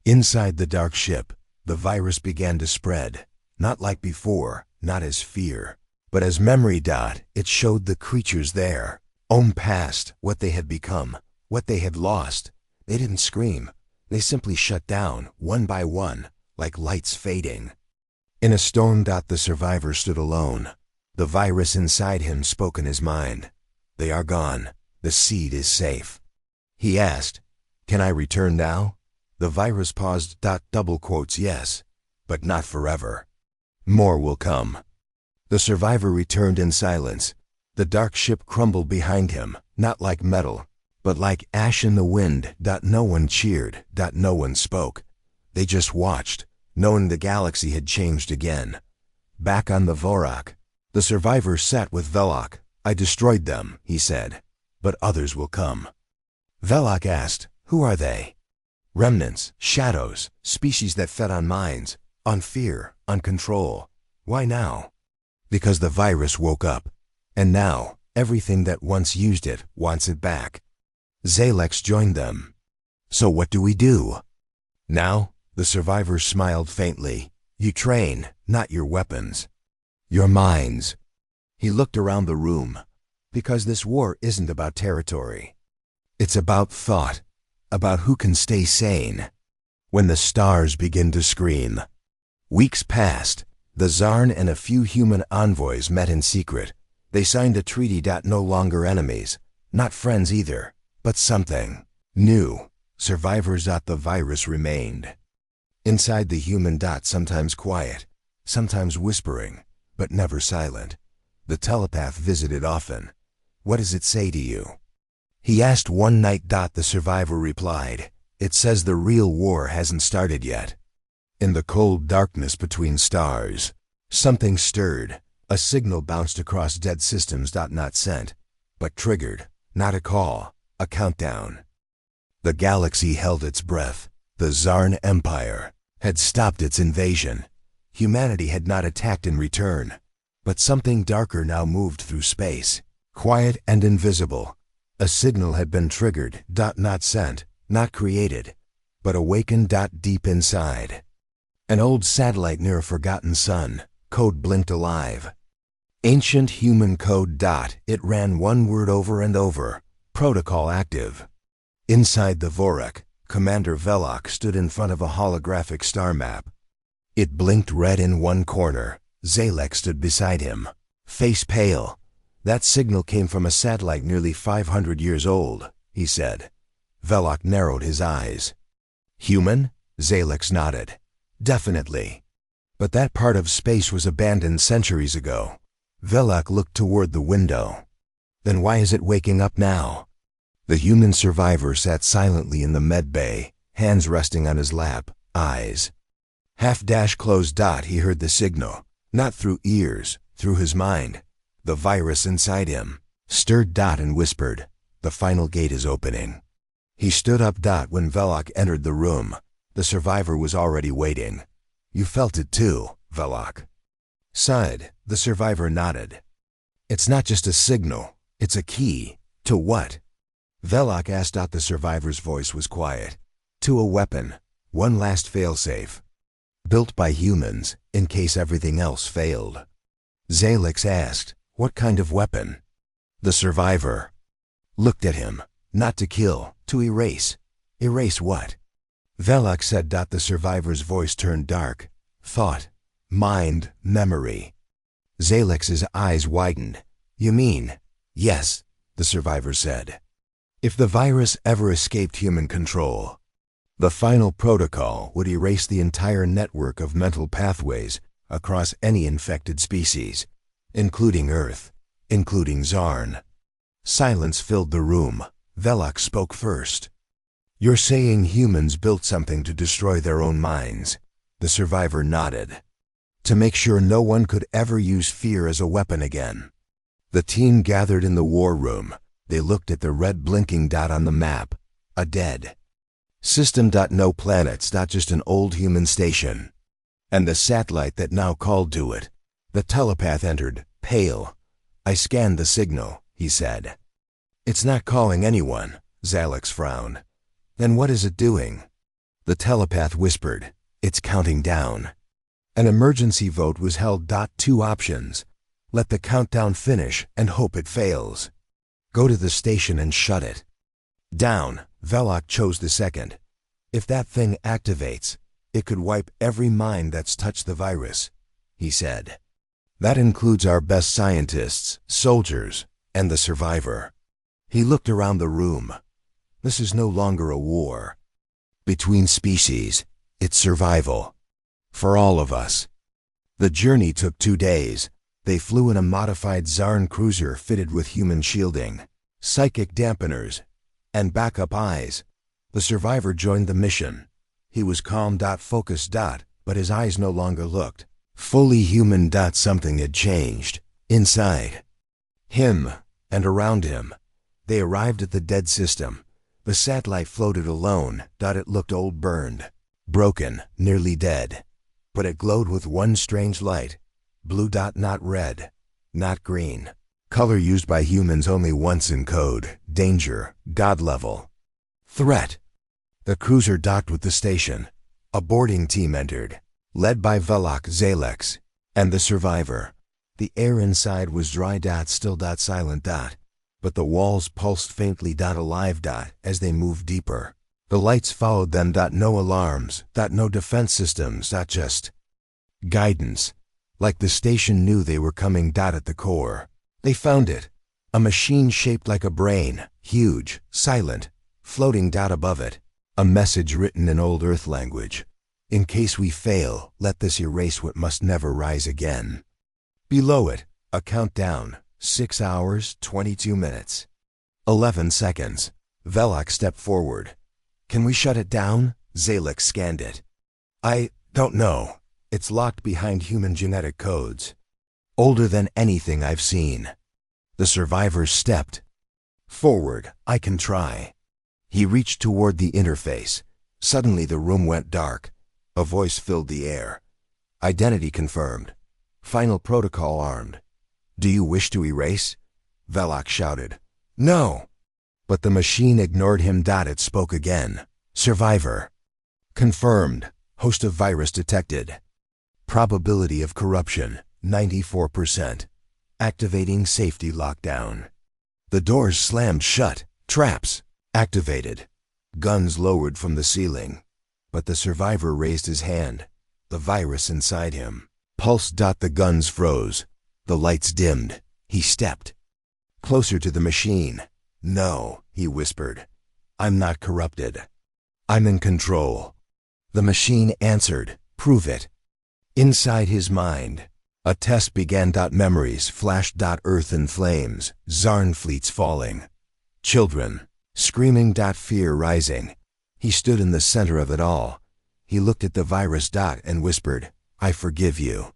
Inside the dark ship, the virus began to spread, not like before, not as fear, but as memory. It showed the creatures there, past what they had become, what they had lost. They didn't scream. They simply shut down, one by one, like lights fading. In a stone. The survivor stood alone. The virus inside him spoke in his mind. "They are gone. The seed is safe." He asked, "Can I return now?" The virus paused. Double quotes, "Yes, but not forever. More will come." The survivor returned in silence. The dark ship crumbled behind him, not like metal, but like ash in the wind. No one cheered. No one spoke. They just watched, knowing the galaxy had changed again. Back on the Vorak, the survivor sat with Velok. "I destroyed them," he said, "but others will come." Velok asked, "Who are they?" "Remnants, shadows, species that fed on minds, on fear, on control." "Why now?" "Because the virus woke up. And now, everything that once used it wants it back." Zalex joined them. "So what do we do?" "Now," the survivor smiled faintly, "you train, not your weapons. Your minds." He looked around the room. "Because this war isn't about territory. It's about thought, about who can stay sane when the stars begin to scream." Weeks passed. The Zarn and a few human envoys met in secret. They signed a treaty. No longer enemies, not friends either, but something new. Survivors. The virus remained inside the human. Sometimes quiet, sometimes whispering, but never silent. The telepath visited often. What does it say to you? He asked one night. The survivor replied, it says the real war hasn't started yet. In the cold darkness between stars, something stirred. A signal bounced across dead systems. Not sent, but triggered. Not a call, a countdown. The galaxy held its breath. The Zarn Empire had stopped its invasion. Humanity had not attacked in return. But something darker now moved through space, quiet and invisible. A signal had been triggered. Not sent, not created, but awakened. Deep inside an old satellite near a forgotten sun, code blinked alive. Ancient human code. It ran one word over and over, protocol active. Inside the Vorak, Commander Velok stood in front of a holographic star map. It blinked red in one corner. Zalek stood beside him, face pale. That signal came from a satellite nearly 500 years old, he said. Velok narrowed his eyes. Human? Zalek nodded. Definitely. But that part of space was abandoned centuries ago. Velok looked toward the window. Then why is it waking up now? The human survivor sat silently in the med bay, hands resting on his lap, eyes half closed. He heard the signal, not through ears, through his mind. The virus inside him stirred. And whispered, the final gate is opening. He stood up. When Velok entered the room, the survivor was already waiting. You felt it too, Velok sighed. The survivor nodded. It's not just a signal, it's a key. To what? Velok asked. The survivor's voice was quiet. To a weapon, one last failsafe. Built by humans, in case everything else failed. Zalek asked, what kind of weapon? The survivor looked at him. Not to kill, to erase. Erase what? Velok said. The survivor's voice turned dark. Thought, mind, memory. Zalek's eyes widened. You mean? Yes, the survivor said. If the virus ever escaped human control, the final protocol would erase the entire network of mental pathways across any infected species, including Earth, including Zarn. Silence filled the room. Velok spoke first. You're saying humans built something to destroy their own minds? The survivor nodded. To make sure no one could ever use fear as a weapon again. The team gathered in the war room. They looked at the red blinking dot on the map. A dead system. No planets. Just an old human station. And the satellite that now called to it. The telepath entered, pale. I scanned the signal, he said. It's not calling anyone, Zalek frowned. Then what is it doing? The telepath whispered, it's counting down. An emergency vote was held. 2 options. Let the countdown finish and hope it fails. Go to the station and shut it down. Velok chose the second. If that thing activates, it could wipe every mind that's touched the virus, he said. That includes our best scientists, soldiers, and the survivor. He looked around the room. This is no longer a war between species, it's survival. For all of us. The journey took 2 days. They flew in a modified Zarn cruiser fitted with human shielding, psychic dampeners, and backup eyes. The survivor joined the mission. He was calm. Focused. But his eyes no longer looked fully human. Something had changed inside him and around him. They arrived at the dead system. The satellite floated alone. It looked old, burned, broken, nearly dead. But it glowed with one strange light. Blue. Not red, not green. Color used by humans only once in code. Danger, God level. Threat. The cruiser docked with the station. A boarding team entered, led by Velok, Zalek, and the survivor. The air inside was dry. Still. Silent. But the walls pulsed faintly. Alive. As they moved deeper. The lights followed them. No alarms. No defense systems. Just guidance. Like the station knew they were coming. At the core, they found it. A machine shaped like a brain, huge, silent, floating. Above it, a message written in old Earth language. In case we fail, let this erase what must never rise again. Below it, a countdown, 6 hours, 22 minutes. 11 seconds. Velok stepped forward. Can we shut it down? Zalek scanned it. I don't know. It's locked behind human genetic codes. Older than anything I've seen. The survivors stepped forward. I can try. He reached toward the interface. Suddenly the room went dark. A voice filled the air. Identity confirmed. Final protocol armed. Do you wish to erase? Velok shouted. No. But the machine ignored him. It spoke again. Survivor. Confirmed. Host of virus detected. Probability of corruption, 94%. Activating safety lockdown. The doors slammed shut. Traps. Activated. Guns lowered from the ceiling. But the survivor raised his hand. The virus inside him pulsed. The guns froze. The lights dimmed. He stepped closer to the machine. No, he whispered. I'm not corrupted. I'm in control. The machine answered. Prove it. Inside his mind, a test began. Memories flashed. Earth in flames. Zarn fleets falling. Children screaming. Fear rising. He stood in the center of it all. He looked at the virus. And whispered, I forgive you.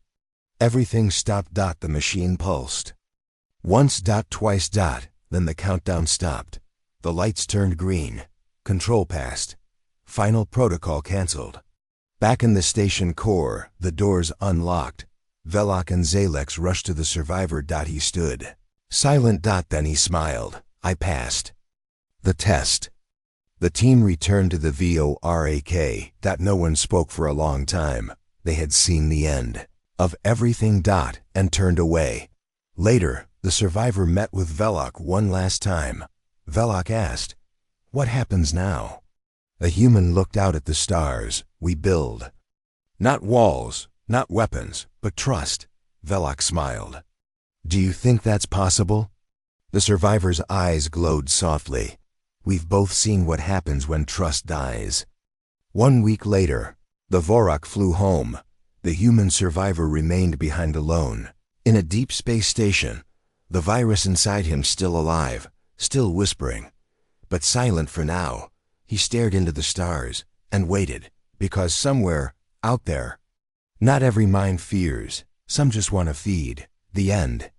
Everything stopped. The machine pulsed. Once. Twice. Then the countdown stopped. The lights turned green. Control passed. Final protocol canceled. Back in the station core, the doors unlocked. Velok and Zalex rushed to the survivor. He stood silent. Then he smiled. I passed the test. The team returned to the VORAK. No one spoke for a long time. They had seen the end of everything. And turned away. Later, the survivor met with Velok one last time. Velok asked, what happens now? A human looked out at the stars. We build. Not walls, not weapons, but trust. Velok smiled. Do you think that's possible? The survivor's eyes glowed softly. We've both seen what happens when trust dies. 1 week later, the Vorak flew home. The human survivor remained behind alone. In a deep space station, the virus inside him still alive, still whispering, but silent for now. He stared into the stars and waited, because somewhere out there, not every mind fears, some just want to feed. The end.